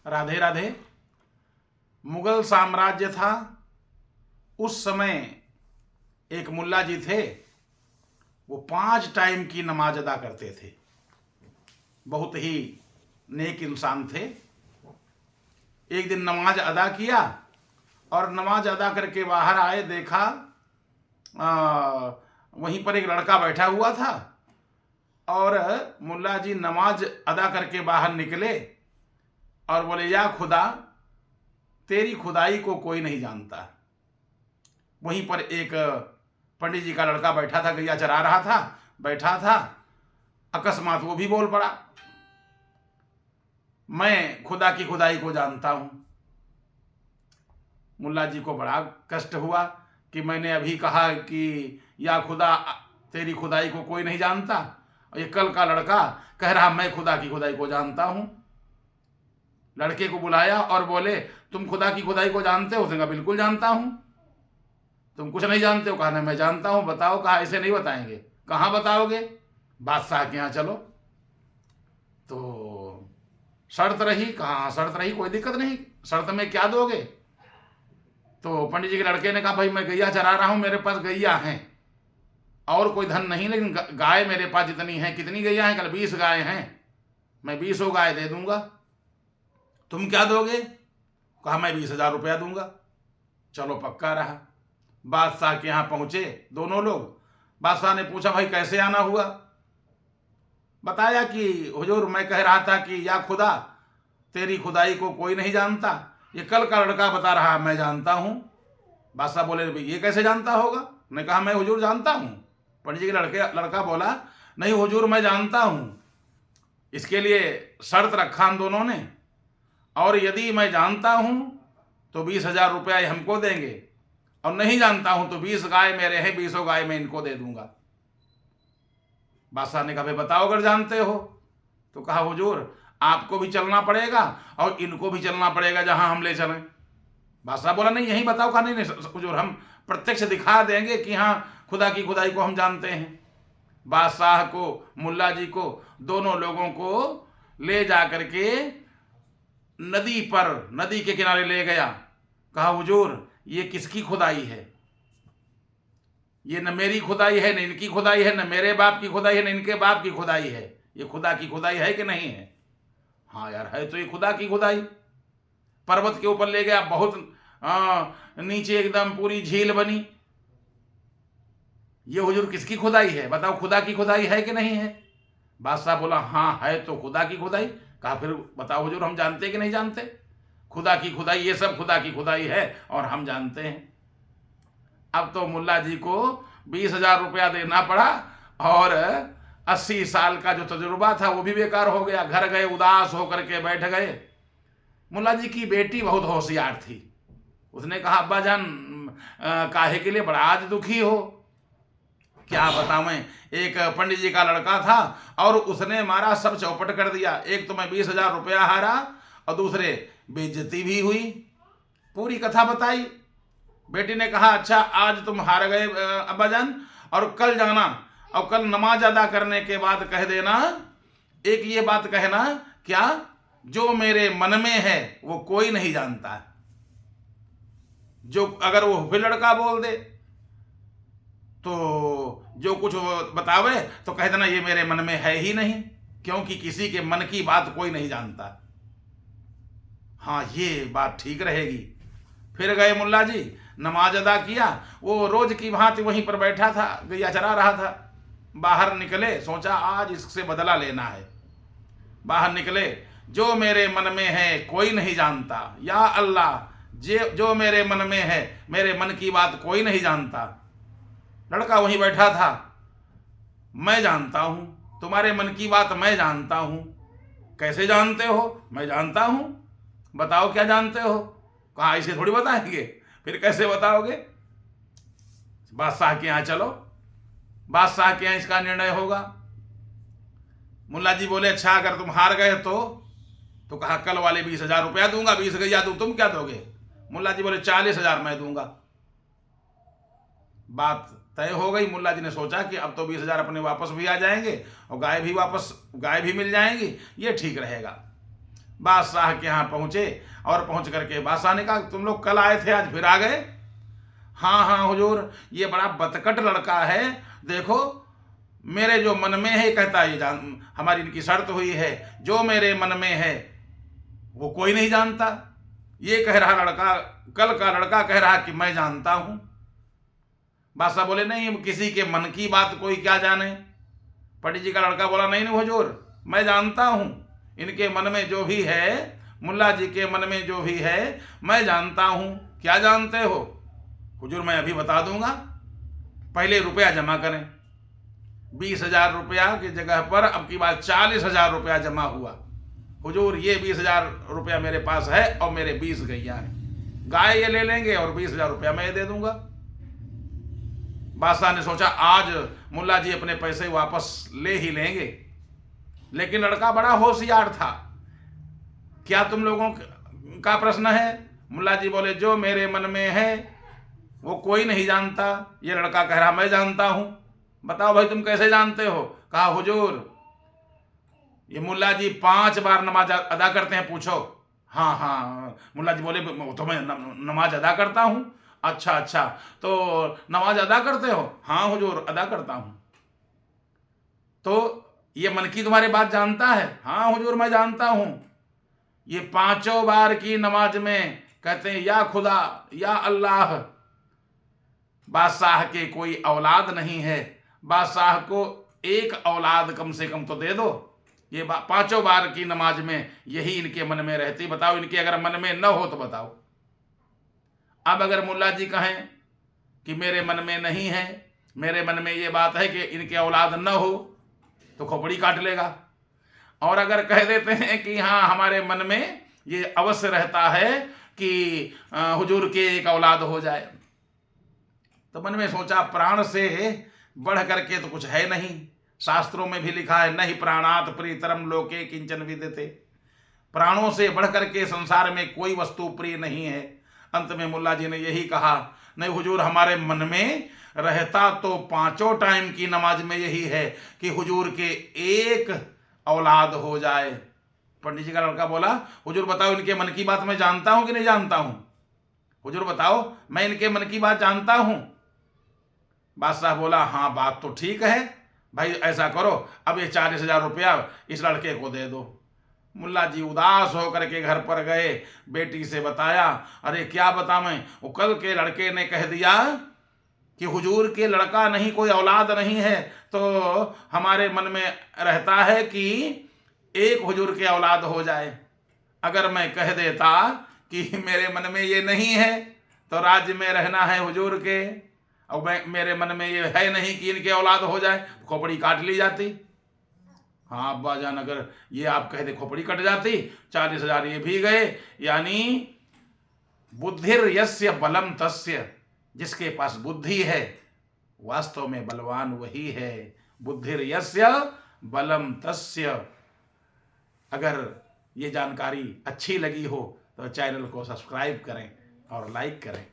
राधे राधे। मुगल साम्राज्य था। उस समय एक मुल्ला जी थे, वो 5 टाइम की नमाज अदा करते थे। बहुत ही नेक इंसान थे। एक दिन नमाज अदा किया और नमाज अदा करके बाहर आए, देखा वहीं पर एक लड़का बैठा हुआ था और मुल्ला जी नमाज अदा करके बाहर निकले और बोले, या खुदा, तेरी खुदाई को कोई नहीं जानता। वहीं पर एक पंडित जी का लड़का बैठा था, गैया चरा रहा था, बैठा था। अकस्मात वो भी बोल पड़ा, मैं खुदा की खुदाई को जानता हूं। मुल्ला जी को बड़ा कष्ट हुआ कि मैंने अभी कहा कि या खुदा, तेरी खुदाई को कोई नहीं जानता, और ये कल का लड़का कह रहा मैं खुदा की खुदाई को जानता हूं। लड़के को बुलाया और बोले, तुम खुदा की खुदाई को जानते हो? उसने कहा, बिल्कुल जानता हूं। तुम कुछ नहीं जानते हो? कहा, नहीं मैं जानता हूं। बताओ। कहा, ऐसे नहीं बताएंगे। कहाँ बताओगे? बादशाह के यहाँ चलो। तो शर्त रही। कहाँ शर्त रही? कोई दिक्कत नहीं, शर्त में क्या दोगे? तो पंडित जी के लड़के ने कहा, भाई मैं गैया चरा रहा हूं, मेरे पास गैया हैं और कोई धन नहीं, लेकिन गाय मेरे पास जितनी है। कितनी गैया हैं? कल 20 गाय हैं, मैं 20 गाय दे दूंगा। तुम क्या दोगे? कहा, मैं 20,000 रुपया दूंगा। चलो पक्का रहा। बादशाह के यहाँ पहुंचे दोनों लोग। बादशाह ने पूछा, भाई कैसे आना हुआ? बताया कि हुजूर, मैं कह रहा था कि या खुदा, तेरी खुदाई को कोई नहीं जानता। ये कल का लड़का बता रहा मैं जानता हूं। बादशाह बोले, ये कैसे जानता होगा? मैं कहा, मैं हुजूर जानता हूं। पंडित जी के लड़का बोला, नहीं हुजूर, मैं जानता हूं। इसके लिए शर्त रखा हम दोनों ने, और यदि मैं जानता हूं तो 20,000 रुपया हमको देंगे, और नहीं जानता हूं तो 20 गाय मेरे हैं, 20 गाय मैं इनको दे दूंगा। बादशाह ने कहा, भाई बताओ अगर जानते हो। तो कहा, हुजूर, आपको भी चलना पड़ेगा और इनको भी चलना पड़ेगा जहां हम ले चलें। बादशाह बोला, नहीं यही बताओ। कहा, नहीं हुजूर, हम प्रत्यक्ष दिखा देंगे कि हाँ खुदा की खुदाई को हम जानते हैं। बादशाह को, मुल्ला जी को, दोनों लोगों को ले जा करके नदी पर, नदी के किनारे ले गया। कहा, हुजूर, ये किसकी खुदाई है? ये न मेरी खुदाई है, न इनकी खुदाई है, न मेरे बाप की खुदाई है, न इनके बाप की खुदाई है। ये खुदा की खुदाई है कि नहीं है? हाँ यार है, तो ये खुदा की खुदाई। पर्वत के ऊपर ले गया, बहुत नीचे एकदम पूरी झील बनी। ये हुजूर किसकी खुदाई है? बताओ, खुदा की खुदाई है कि नहीं है? बादशाह बोला, हाँ है तो खुदा की खुदाई। कहा, फिर बताओ हुजूर, हम जानते कि नहीं जानते? खुदा की खुदाई, ये सब खुदा की खुदाई है और हम जानते हैं। अब तो मुल्ला जी को 20,000 रुपया देना पड़ा और 80 साल का जो तजुर्बा था वो भी बेकार हो गया। घर गए, उदास होकर के बैठ गए। मुल्ला जी की बेटी बहुत होशियार थी। उसने कहा, अब्बा जान, काहे के लिए बड़ा आज दुखी हो? क्या बतावें, एक पंडित जी का लड़का था और उसने मारा, सब चौपट कर दिया। एक तो मैं 20,000 रुपया हारा और दूसरे बेइज्जती भी हुई। पूरी कथा बताई। बेटी ने कहा, अच्छा आज तुम हार गए अब्बा जान, और कल जाना और कल नमाज अदा करने के बाद कह देना, एक ये बात कहना, क्या? जो मेरे मन में है वो कोई नहीं जानता। जो अगर वो फिर लड़का बोल दे तो जो कुछ बतावे तो कह देना ये मेरे मन में है ही नहीं, क्योंकि किसी के मन की बात कोई नहीं जानता। हाँ, ये बात ठीक रहेगी। फिर गए मुल्ला जी, नमाज अदा किया। वो रोज की भांति वहीं पर बैठा था, गैया चरा रहा था। बाहर निकले, सोचा आज इससे बदला लेना है। बाहर निकले, जो मेरे मन में है कोई नहीं जानता, या अल्लाह, जो मेरे मन में है, मेरे मन की बात कोई नहीं जानता। लड़का वहीं बैठा था, मैं जानता हूं, तुम्हारे मन की बात मैं जानता हूं। कैसे जानते हो? मैं जानता हूं। बताओ क्या जानते हो? कहा, ऐसे थोड़ी बताएंगे, फिर कैसे बताओगे? बादशाह के यहाँ चलो, बादशाह के यहाँ इसका निर्णय होगा। मुल्ला जी बोले, अच्छा अगर तुम हार गए तो कहा, कल वाले 20,000 रुपया दूंगा, 20 गैया दूं, तुम क्या दोगे? मुल्ला जी बोले, 40,000 मैं दूंगा। बात तय हो गई। मुल्ला जी ने सोचा कि अब तो 20,000 अपने वापस भी आ जाएंगे और गाय भी मिल जाएंगी, ये ठीक रहेगा। बादशाह के यहाँ पहुँचे और पहुँच करके बादशाह ने कहा तुम लोग कल आए थे आज फिर आ गए? हाँ हाँ हुजूर, ये बड़ा बतकट लड़का है, देखो मेरे जो मन में है कहता है, ये जान हमारी इनकी शर्त हुई है, जो मेरे मन में है वो कोई नहीं जानता। ये कह रहा लड़का, कल का लड़का कह रहा कि मैं जानता हूं। बादशाह बोले नहीं, किसी के मन की बात कोई क्या जाने। पंडित जी का लड़का बोला नहीं नहीं हुजूर, मैं जानता हूं, इनके मन में जो भी है, मुल्ला जी के मन में जो भी है मैं जानता हूं। क्या जानते हो? हुजूर मैं अभी बता दूंगा, पहले रुपया जमा करें। 20,000 रुपया की जगह पर अब की बात 40,000 रुपया जमा हुआ। हुजूर ये 20,000 रुपया मेरे पास है और मेरे 20 गैया है, गाय ये ले लेंगे और 20,000 रुपया मैं दे दूंगा। बादशाह ने सोचा आज मुल्ला जी अपने पैसे वापस ले ही लेंगे, लेकिन लड़का बड़ा होशियार था। क्या तुम लोगों का प्रश्न है? मुल्ला जी बोले जो मेरे मन में है वो कोई नहीं जानता। ये लड़का कह रहा मैं जानता हूं। बताओ भाई तुम कैसे जानते हो? कहा हुजूर ये मुल्ला जी 5 बार नमाज अदा करते हैं, पूछो। हाँ हाँ, मुल्ला जी बोले तो मैं नमाज अदा करता हूं। अच्छा अच्छा, तो नमाज अदा करते हो? हाँ हुजूर अदा करता हूं। तो ये मन की तुम्हारी बात जानता है? हाँ हुजूर मैं जानता हूं। ये 5 बार की नमाज में कहते हैं या खुदा या अल्लाह। बादशाह के कोई औलाद नहीं है, बादशाह को एक औलाद कम से कम तो दे दो। ये 5 बार की नमाज में यही इनके मन में रहती। बताओ इनके अगर मन में न हो तो बताओ। अब अगर मुल्ला जी कहें कि मेरे मन में नहीं है, मेरे मन में ये बात है कि इनके औलाद न हो, तो खोपड़ी काट लेगा। और अगर कह देते हैं कि हाँ हमारे मन में ये अवश्य रहता है कि हुजूर के एक औलाद हो जाए, तो मन में सोचा प्राण से बढ़ करके तो कुछ है नहीं। शास्त्रों में भी लिखा है नहीं प्राणात प्रियतरम लोके किंचन विद्यते। प्राणों से बढ़ करके संसार में कोई वस्तु प्रिय नहीं है। अंत में मुल्ला जी ने यही कहा नहीं हुजूर हमारे मन में रहता तो 5 टाइम की नमाज में यही है कि हुजूर के एक औलाद हो जाए। पंडित जी का लड़का बोला हुजूर बताओ इनके मन की बात मैं जानता हूं कि नहीं जानता हूं? हुजूर बताओ मैं इनके मन की बात जानता हूं। बादशाह बोला हाँ बात तो ठीक है भाई, ऐसा करो अब ये 40,000 रुपया इस लड़के को दे दो। मुल्ला जी उदास होकर के घर पर गए, बेटी से बताया। अरे क्या बता मैं, वो कल के लड़के ने कह दिया कि हुजूर के लड़का नहीं, कोई औलाद नहीं है, तो हमारे मन में रहता है कि एक हुजूर के औलाद हो जाए। अगर मैं कह देता कि मेरे मन में ये नहीं है तो राज्य में रहना है हुजूर के, और मेरे मन में ये है नहीं कि इनके औलाद हो जाए, खोपड़ी काट ली जाती। हाँ अब्बा जान अगर ये आप कह दे खोपड़ी कट जाती, 40,000 ये भी गए। यानी बुद्धिर यस्य बलम तस्य, जिसके पास बुद्धि है वास्तव में बलवान वही है। बुद्धिर यस्य बलम तस्य। अगर ये जानकारी अच्छी लगी हो तो चैनल को सब्सक्राइब करें और लाइक करें।